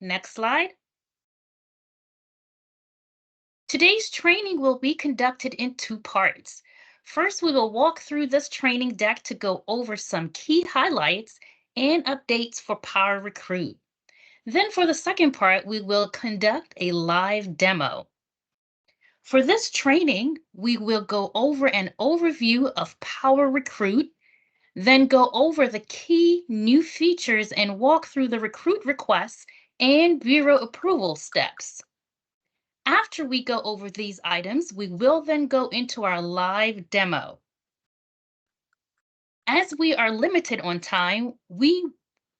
Next slide. Today's training will be conducted in two parts. First, we will walk through this training deck to go over some key highlights and updates for PowerRecruit. Then for the second part, we will conduct a live demo. For this training, we will go over an overview of PowerRecruit, then go over the key new features and walk through the recruit requests and bureau approval steps. After we go over these items, we will then go into our live demo. As we are limited on time, we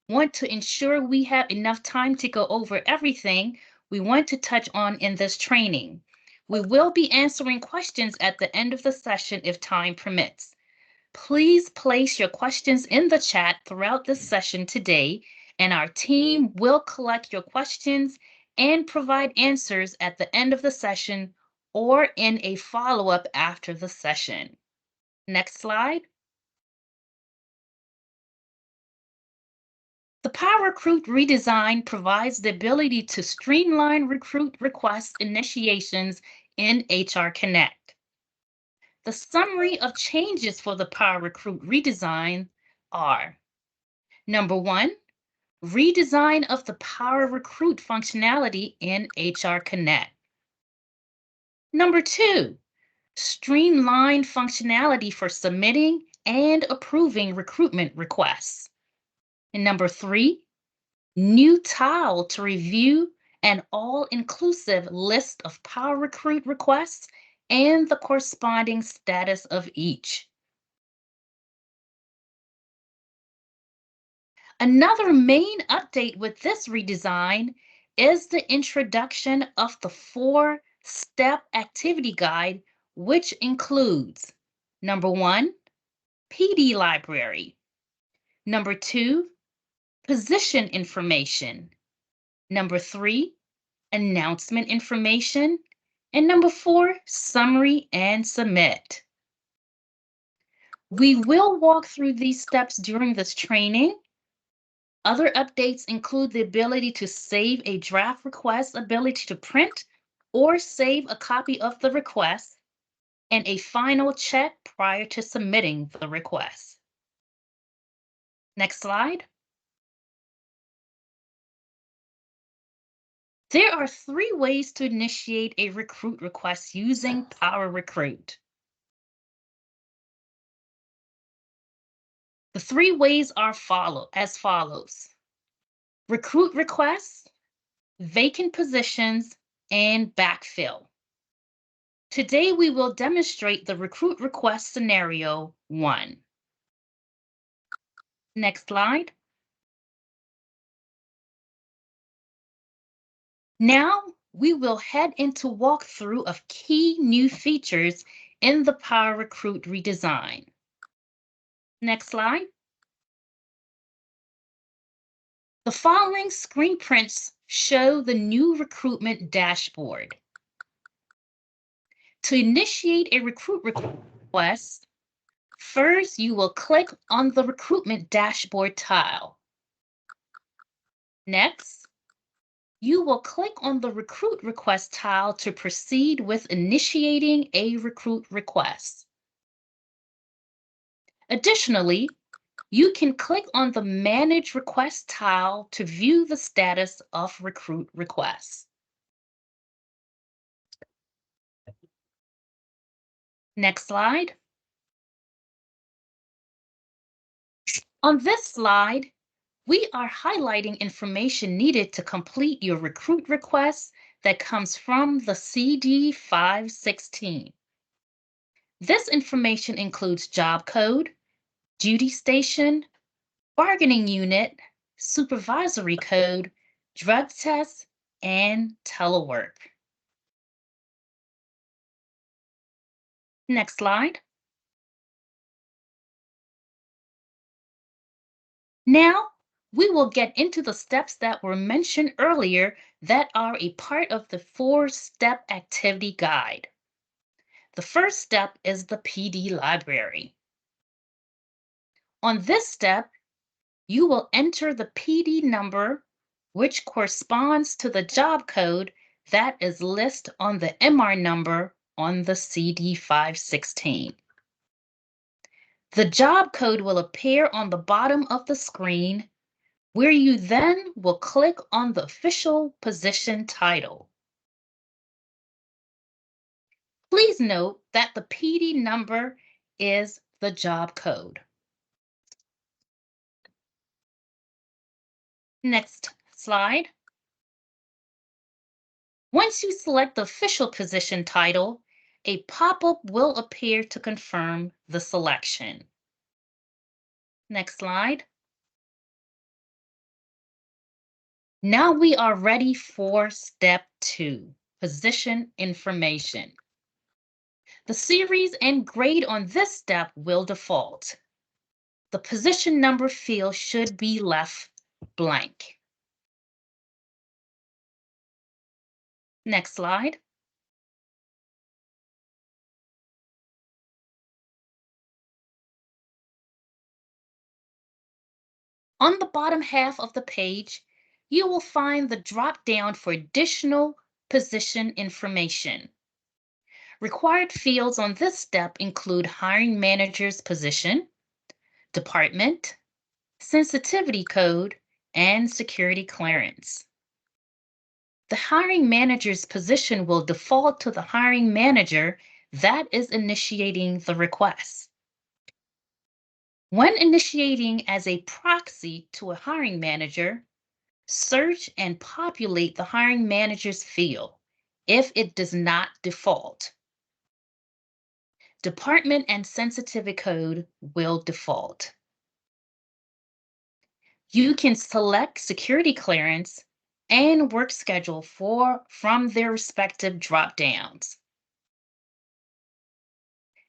want to ensure we have enough time to go over everything we want to touch on in this training. We will be answering questions at the end of the session if time permits. Please place your questions in the chat throughout this session today, and our team will collect your questions and provide answers at the end of the session or in a follow-up after the session. Next slide. The PowerRecruit redesign provides the ability to streamline recruit request initiations in HR Connect. The summary of changes for the PowerRecruit redesign are: number one, redesign of the PowerRecruit functionality in HR Connect. Number two, streamlined functionality for submitting and approving recruitment requests. And number three, new tile to review an all-inclusive list of PowerRecruit requests and the corresponding status of each. Another main update with this redesign is the introduction of the 4-step activity guide, which includes: number one, PD library; number two, position information; number three, announcement information; and number four, summary and submit. We will walk through these steps during this training. Other updates include the ability to save a draft request, ability to print or save a copy of the request, and a final check prior to submitting the request. Next slide. There are 3 ways to initiate a recruit request using PowerRecruit. The 3 ways are as follows: recruit requests, vacant positions, and backfill. Today, we will demonstrate the recruit request scenario 1. Next slide. Now, we will head into walkthrough of key new features in the PowerRecruit redesign. Next slide. The following screen prints show the new recruitment dashboard. To initiate a recruit request, first you will click on the recruitment dashboard tile. Next, you will click on the recruit request tile to proceed with initiating a recruit request. Additionally, you can click on the Manage Request tile to view the status of recruit requests. Next slide. On this slide, we are highlighting information needed to complete your recruit request that comes from the CD 516. This information includes job code, duty station, bargaining unit, supervisory code, drug test, and telework. Next slide. Now, we will get into the steps that were mentioned earlier that are a part of the 4-step activity guide. The first step is the PD library. On this step, you will enter the PD number which corresponds to the job code that is listed on the MR number on the CD516. The job code will appear on the bottom of the screen, where you then will click on the official position title. Please note that the PD number is the job code. Next slide. Once you select the official position title, a pop-up will appear to confirm the selection. Next slide. Now we are ready for step 2, position information. The series and grade on this step will default. The position number field should be left blank. Next slide. On the bottom half of the page, you will find the drop-down for additional position information. Required fields on this step include hiring manager's position, department, sensitivity code, and security clearance. The hiring manager's position will default to the hiring manager that is initiating the request. When initiating as a proxy to a hiring manager, search and populate the hiring manager's field if it does not default. Department and sensitivity code will default. You can select security clearance and work schedule from their respective drop-downs.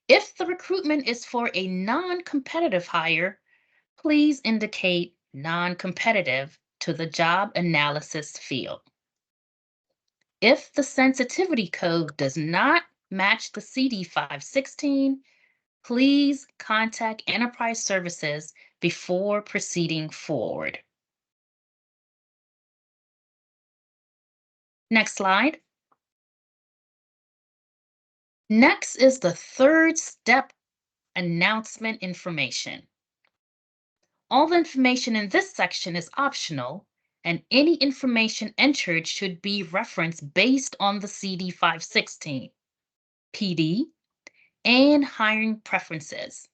If the recruitment is for a non-competitive hire, please indicate non-competitive to the job analysis field. If the sensitivity code does not match the CD516, please contact Enterprise Services before proceeding forward. Next slide. Next is the third step, announcement information. All the information in this section is optional, and any information entered should be referenced based on the CD516, PD, and hiring preferences.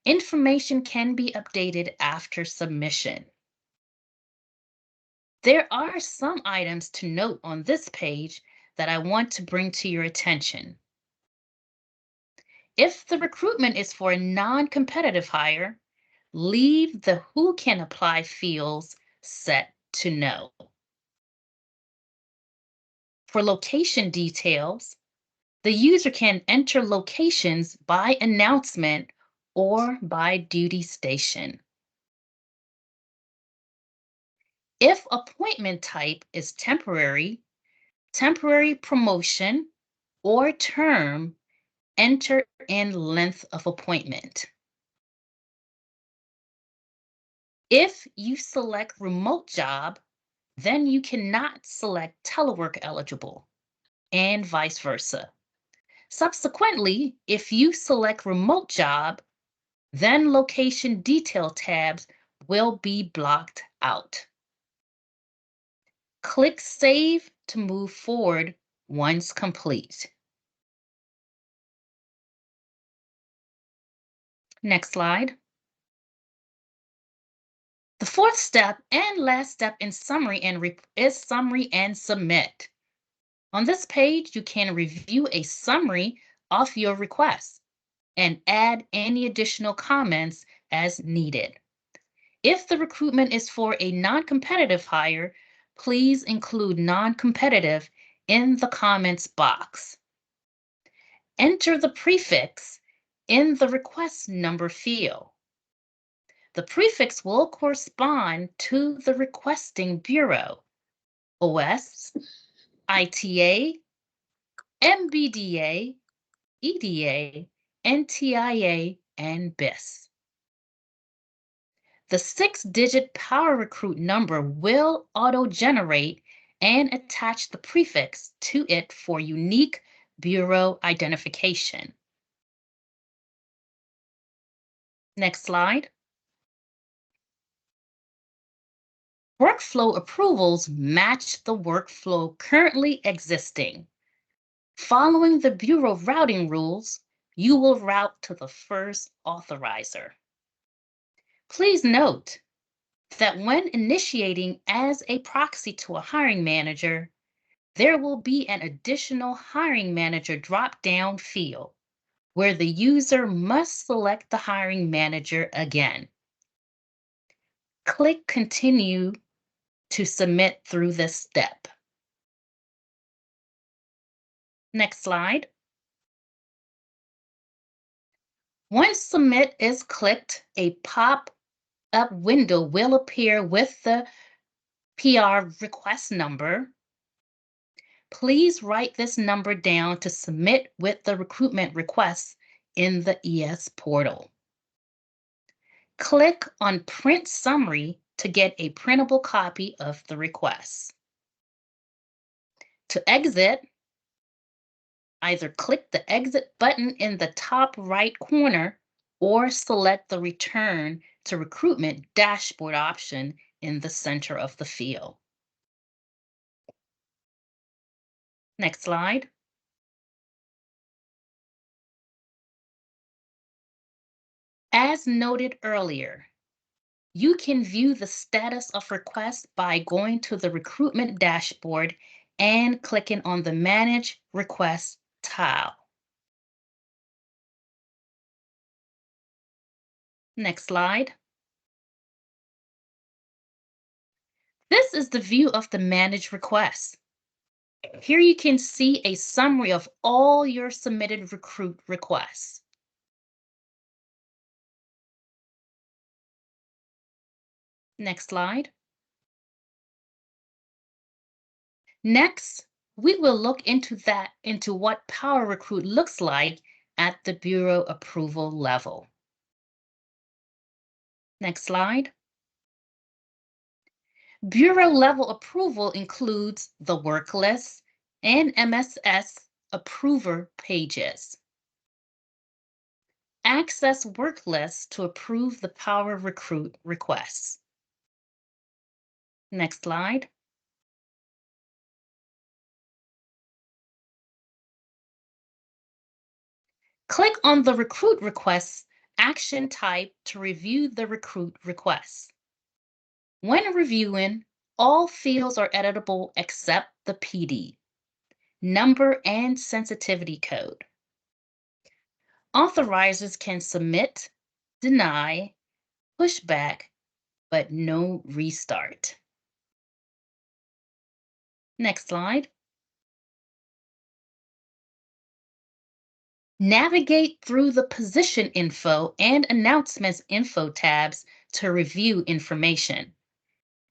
Information can be updated after submission. There are some items to note on this page that I want to bring to your attention. If the recruitment is for a non-competitive hire, leave the Who Can Apply fields set to No. For location details, the user can enter locations by announcement or by duty station. If appointment type is temporary, temporary promotion, or term, enter in length of appointment. If you select remote job, then you cannot select telework eligible, and vice versa. Subsequently, if you select remote job, then location detail tabs will be blocked out. Click Save to move forward once complete. Next slide. The fourth step and last step in summary is summary and submit. On this page, you can review a summary of your request and add any additional comments as needed. If the recruitment is for a non-competitive hire, please include non-competitive in the comments box. Enter the prefix in the request number field. The prefix will correspond to the requesting bureau, OS, ITA, MBDA, EDA, NTIA, and BIS. The 6-digit PowerRecruit number will auto-generate and attach the prefix to it for unique bureau identification. Next slide. Workflow approvals match the workflow currently existing. Following the Bureau routing rules, you will route to the first authorizer. Please note that when initiating as a proxy to a hiring manager, there will be an additional hiring manager drop-down field where the user must select the hiring manager again. Click Continue to submit through this step. Next slide. Once Submit is clicked, a pop-up window will appear with the PR request number. Please write this number down to submit with the recruitment request in the ES portal. Click on Print Summary to get a printable copy of the request. To exit, either click the Exit button in the top right corner or select the Return to Recruitment dashboard option in the center of the field. Next slide. As noted earlier, you can view the status of requests by going to the recruitment dashboard and clicking on the Manage Requests tile. Next slide. This is the view of the Manage Requests. Here you can see a summary of all your submitted recruit requests. Next slide. Next, we will look into what PowerRecruit looks like at the bureau approval level. Next slide. Bureau level approval includes the work list and MSS approver pages. Access work list to approve the PowerRecruit requests. Next slide. Click on the Recruit Requests action type to review the recruit requests. When reviewing, all fields are editable except the PD, number, and sensitivity code. Authorizers can submit, deny, push back, but no restart. Next slide. Navigate through the position info and announcements info tabs to review information.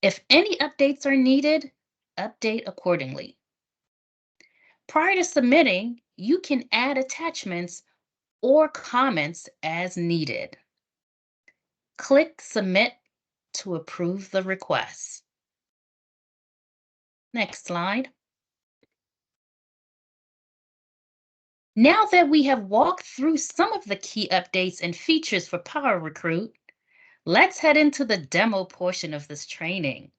If any updates are needed, update accordingly. Prior to submitting, you can add attachments or comments as needed. Click Submit to approve the request. Next slide. Now that we have walked through some of the key updates and features for PowerRecruit, let's head into the demo portion of this training.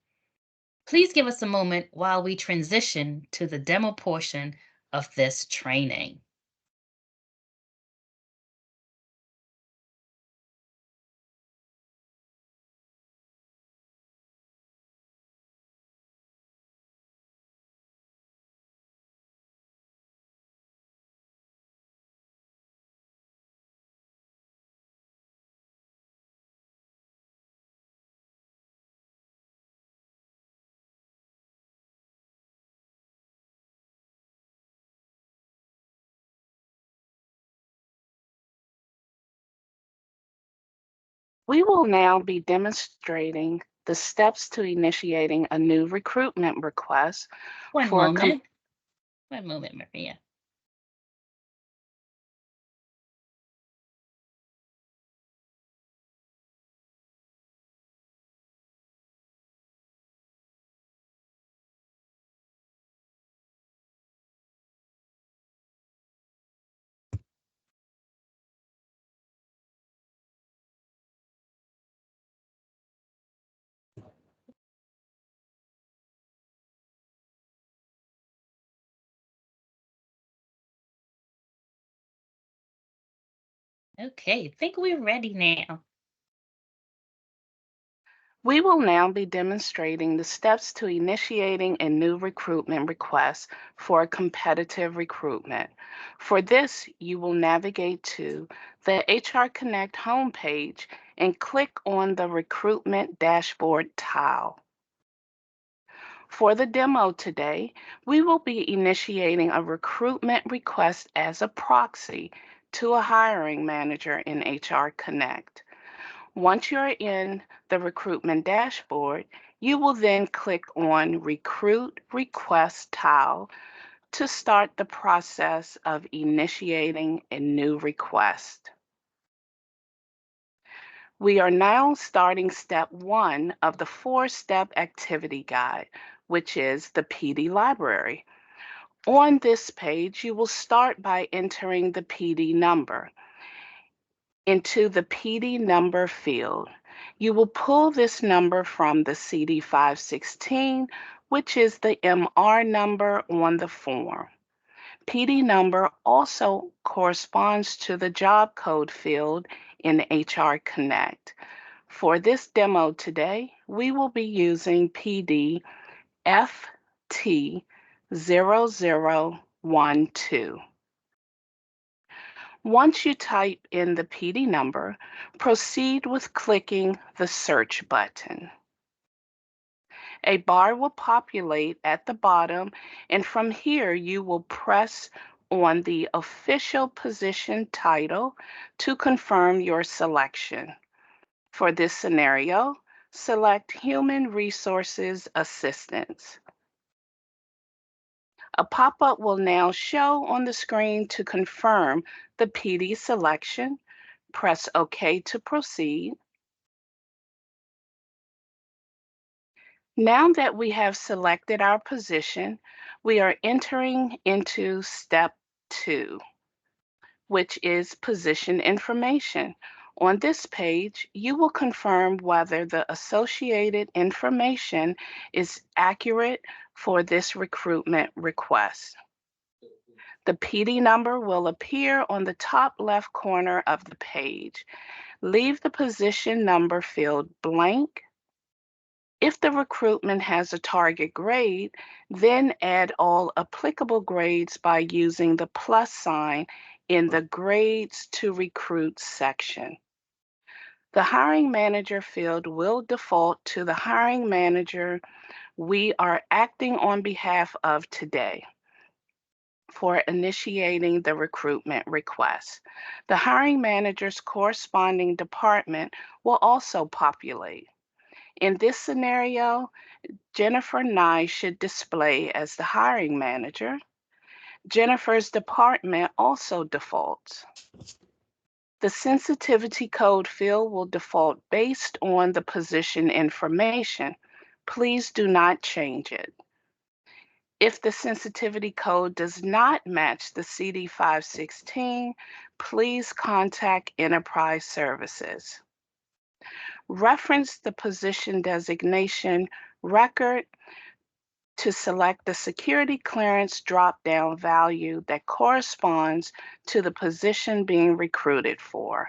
Please give us a moment while we transition to the demo portion of this training. We will now be demonstrating the steps to initiating a new recruitment request. One moment, Maria. Okay, think we're ready now. We will now be demonstrating the steps to initiating a new recruitment request for a competitive recruitment. For this, you will navigate to the HR Connect homepage and click on the Recruitment Dashboard tile. For the demo today, we will be initiating a recruitment request as a proxy to a hiring manager in HR Connect. Once you're in the recruitment dashboard, you will then click on Recruit Request tile to start the process of initiating a new request. We are now starting step 1 of the 4-step activity guide, which is the PD library. On this page, you will start by entering the PD number into the PD number field. You will pull this number from the CD516, which is the MR number on the form. PD number also corresponds to the job code field in HR Connect. For this demo today, we will be using PD FT0012. Once you type in the PD number, proceed with clicking the search button. A bar will populate at the bottom, and from here you will press on the official position title to confirm your selection. For this scenario, select Human Resources Assistance. A pop-up will now show on the screen to confirm the PD selection. Press OK to proceed. Now that we have selected our position, we are entering into step 2, which is position information. On this page, you will confirm whether the associated information is accurate for this recruitment request. The PD number will appear on the top left corner of the page. Leave the position number field blank. If the recruitment has a target grade, then add all applicable grades by using the plus sign in the Grades to Recruit section. The hiring manager field will default to the hiring manager we are acting on behalf of today for initiating the recruitment request. The hiring manager's corresponding department will also populate. In this scenario, Jennifer Nye should display as the hiring manager. Jennifer's department also defaults. The sensitivity code field will default based on the position information. Please do not change it. If the sensitivity code does not match the CD516, please contact Enterprise Services. Reference the position designation record to select the security clearance drop-down value that corresponds to the position being recruited for.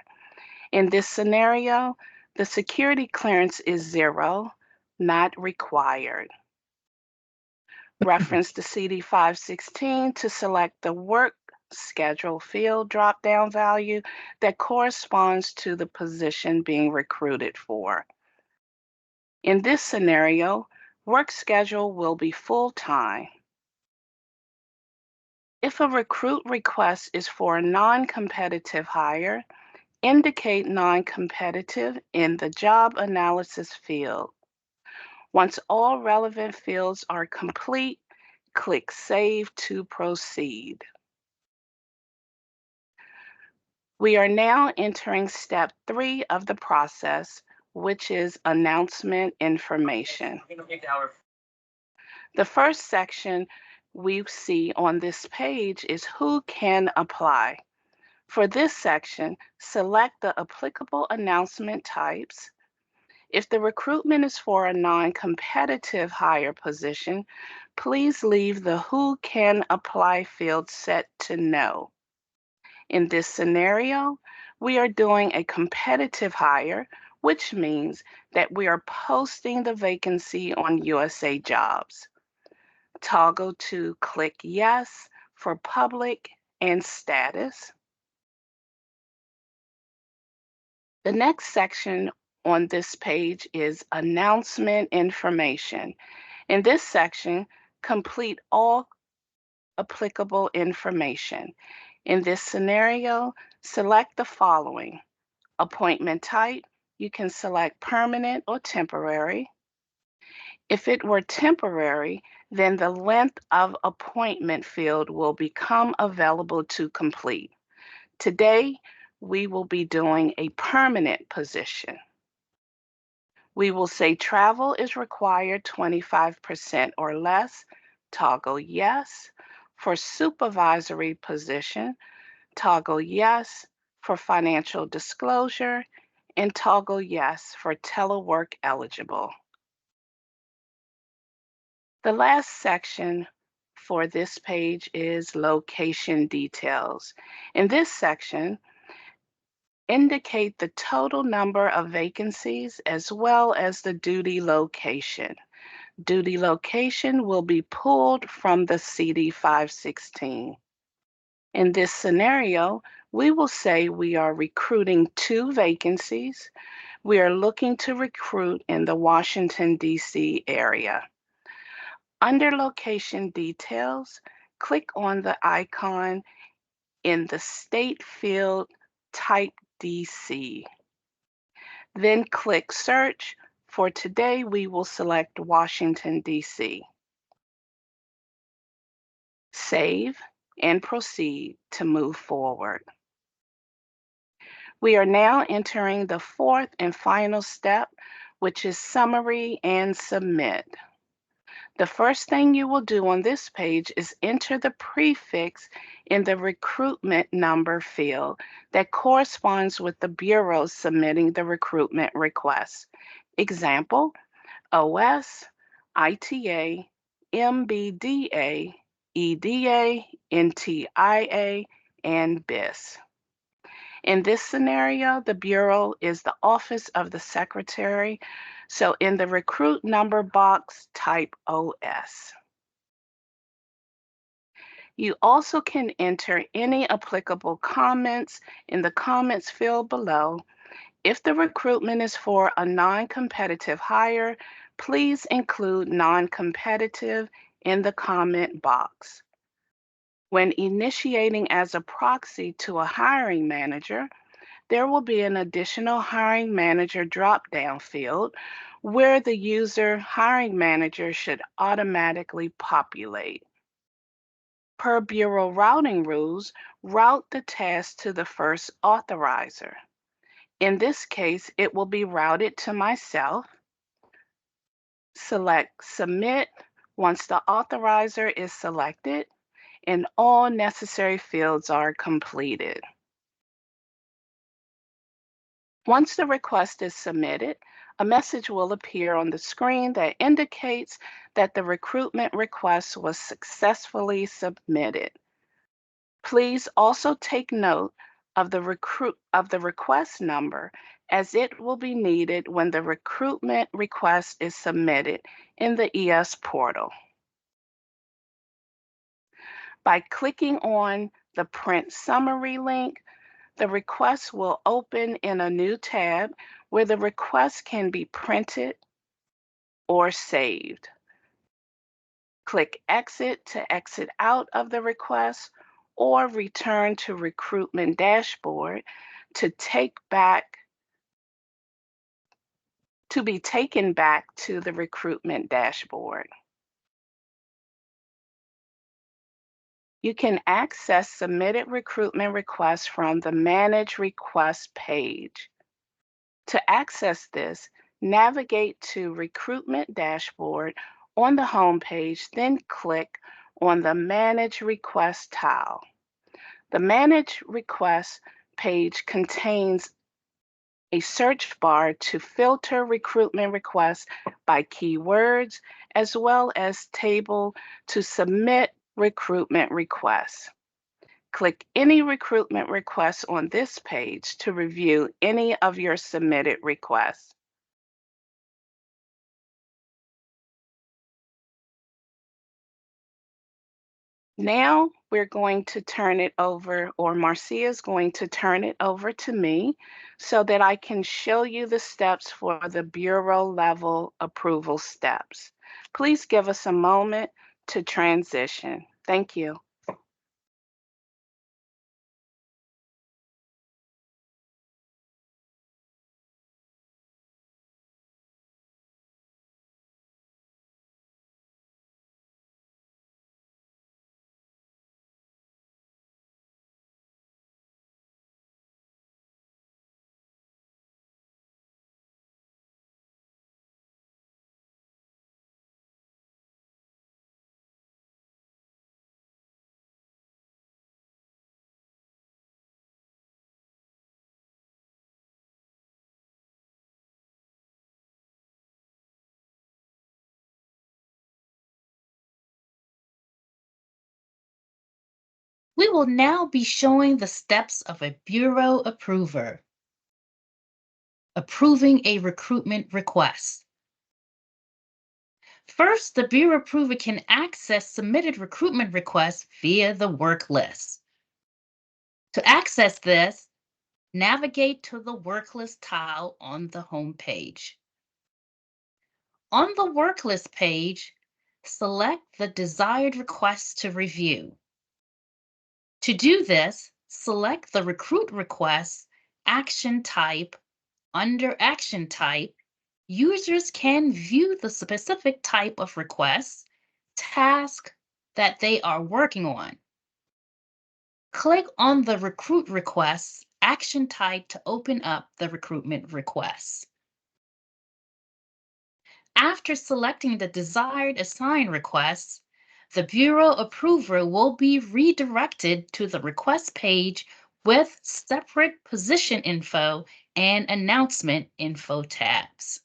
In this scenario, the security clearance is 0, not required. Reference the CD516 to select the work schedule field drop-down value that corresponds to the position being recruited for. In this scenario, work schedule will be full-time. If a recruit request is for a non-competitive hire, indicate non-competitive in the job analysis field. Once all relevant fields are complete, click Save to proceed. We are now entering step 3 of the process, which is announcement information. The first section we see on this page is who can apply. For this section, select the applicable announcement types. If the recruitment is for a non-competitive hire position, please leave the Who Can Apply field set to No. In this scenario, We are doing a competitive hire, which means that we are posting the vacancy on USA Jobs. Toggle to click Yes for public and status. The next section on this page is announcement information. In this section, complete all applicable information. In this scenario, select the following. Appointment type, you can select permanent or temporary. If it were temporary, then the length of appointment field will become available to complete. Today, we will be doing a permanent position. We will say travel is required 25% or less, toggle yes. For supervisory position, toggle yes. For financial disclosure, and toggle yes for telework eligible. The last section for this page is location details. In this section, indicate the total number of vacancies as well as the duty location. Duty location will be pulled from the CD 516. In this scenario, we will say we are recruiting 2 vacancies. We are looking to recruit in the Washington, D.C. area. Under location details, click on the icon in the state field, type DC. Then click search. For today, we will select Washington, D.C. Save and proceed to move forward. We are now entering the 4th and final step, which is summary and submit. The first thing you will do on this page is enter the prefix in the recruitment number field that corresponds with the bureau submitting the recruitment request. Example, OS, ITA, MBDA, EDA, NTIA, and BIS. In this scenario, the bureau is the Office of the Secretary, so in the recruit number box, type OS. You also can enter any applicable comments in the comments field below. If the recruitment is for a non-competitive hire, please include non-competitive in the comment box. When initiating as a proxy to a hiring manager, there will be an additional hiring manager drop-down field where the user hiring manager should automatically populate. Per Bureau routing rules, route the task to the first authorizer. In this case, it will be routed to myself. Select Submit once the authorizer is selected and all necessary fields are completed. Once the request is submitted, a message will appear on the screen that indicates that the recruitment request was successfully submitted. Please also take note of the request number, as it will be needed when the recruitment request is submitted in the ES portal. By clicking on the Print Summary link, the request will open in a new tab where the request can be printed or saved. Click Exit to exit out of the request or return to Recruitment Dashboard to be taken back to the Recruitment Dashboard. You can access submitted recruitment requests from the Manage Request page. To access this, navigate to Recruitment Dashboard on the home page, then click on the Manage Request tile. The Manage Request page contains a search bar to filter recruitment requests by keywords, as well as table to submit recruitment requests. Click any recruitment requests on this page to review any of your submitted requests. Now we're going to turn it over, or Marcia is going to turn it over to me so that I can show you the steps for the bureau level approval steps. Please give us a moment to transition. Thank you. We will now be showing the steps of a bureau approver. Approving a recruitment request. First, the bureau approver can access submitted recruitment requests via the work list. To access this, navigate to the work list tile on the home page. On the work list page, select the desired requests to review. To do this, select the recruit request action type. Under action type, users can view the specific type of request, task that they are working on. Click on the recruit request action type to open up the recruitment request. After selecting the desired assign request, the bureau approver will be redirected to the request page with separate position info and announcement info tabs.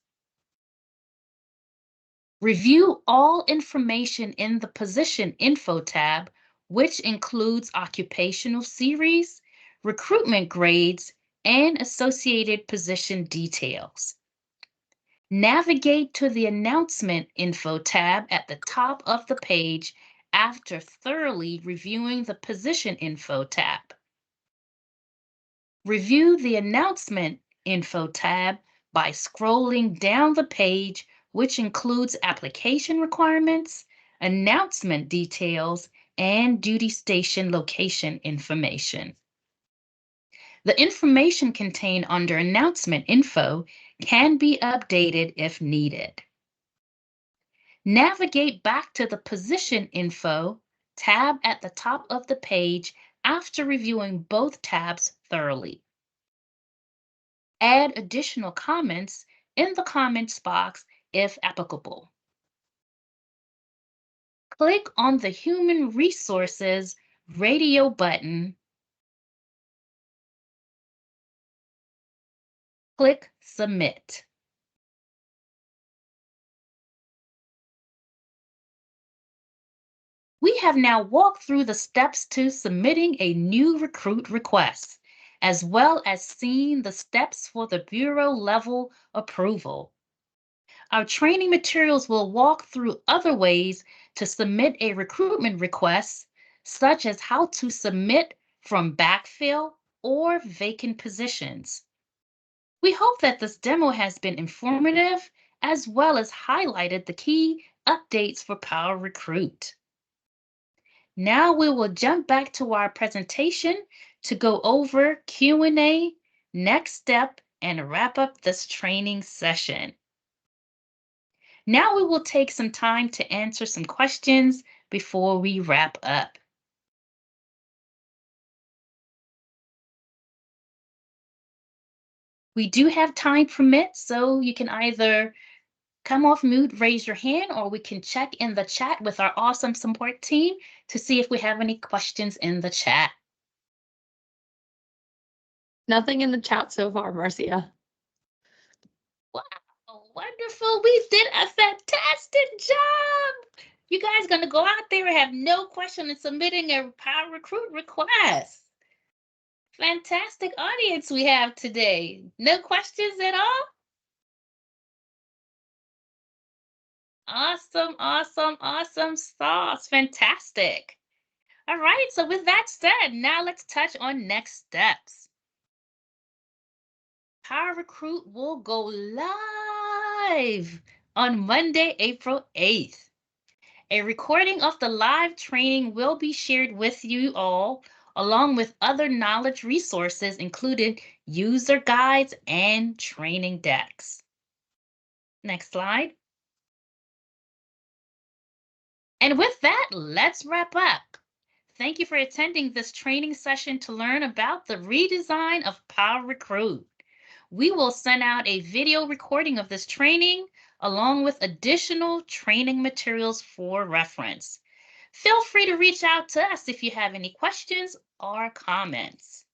Review all information in the Position Info tab, which includes occupational series, recruitment grades, and associated position details. Navigate to the Announcement Info tab at the top of the page after thoroughly reviewing the Position Info tab. Review the Announcement Info tab by scrolling down the page, which includes application requirements, announcement details, and duty station location information. The information contained under Announcement Info can be updated if needed. Navigate back to the Position Info tab at the top of the page after reviewing both tabs thoroughly. Add additional comments in the comments box if applicable. Click on the Human Resources radio button. Click Submit. We have now walked through the steps to submitting a new recruit request, as well as seeing the steps for the bureau level approval. Our training materials will walk through other ways to submit a recruitment request, such as how to submit from backfill or vacant positions. We hope that this demo has been informative, as well as highlighted the key updates for PowerRecruit. Now we will jump back to our presentation to go over Q&A, next step, and wrap up this training session. Now we will take some time to answer some questions before we wrap up. We do have time permit, so you can either come off mute, raise your hand, or we can check in the chat with our awesome support team to see if we have any questions in the chat. Nothing in the chat so far, Marcia. Wow, wonderful. We did a fantastic job. You guys going to go out there and have no question in submitting a PowerRecruit request. Fantastic audience we have today. No questions at all? Awesome, awesome, awesome sauce. Fantastic. All right, so with that said, now let's touch on next steps. PowerRecruit will go live on Monday, April 8th. A recording of the live training will be shared with you all, along with other knowledge resources, including user guides and training decks. Next slide. And with that, let's wrap up. Thank you for attending this training session to learn about the redesign of PowerRecruit. We will send out a video recording of this training along with additional training materials for reference. Feel free to reach out to us if you have any questions or comments.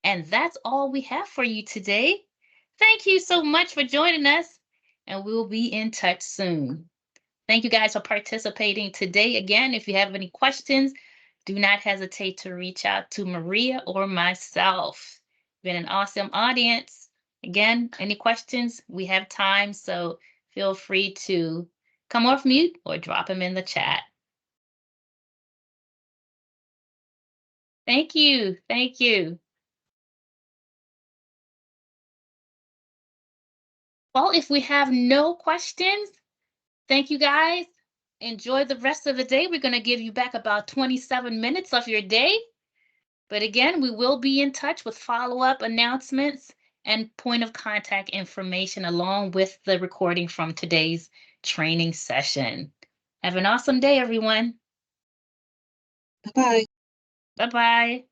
And that's all we have for you today. Thank you so much for joining us, and we'll be in touch soon. Thank you guys for participating today. Again, if you have any questions, do not hesitate to reach out to Maria or myself. Been an awesome audience. Again, any questions? We have time, so feel free to come off mute or drop them in the chat. Thank you. Thank you. Well, if we have no questions, thank you guys. Enjoy the rest of the day. We're going to give you back about 27 minutes of your day. But again, we will be in touch with follow-up announcements and point of contact information along with the recording from today's training session. Have an awesome day, everyone. Bye-bye. Bye-bye.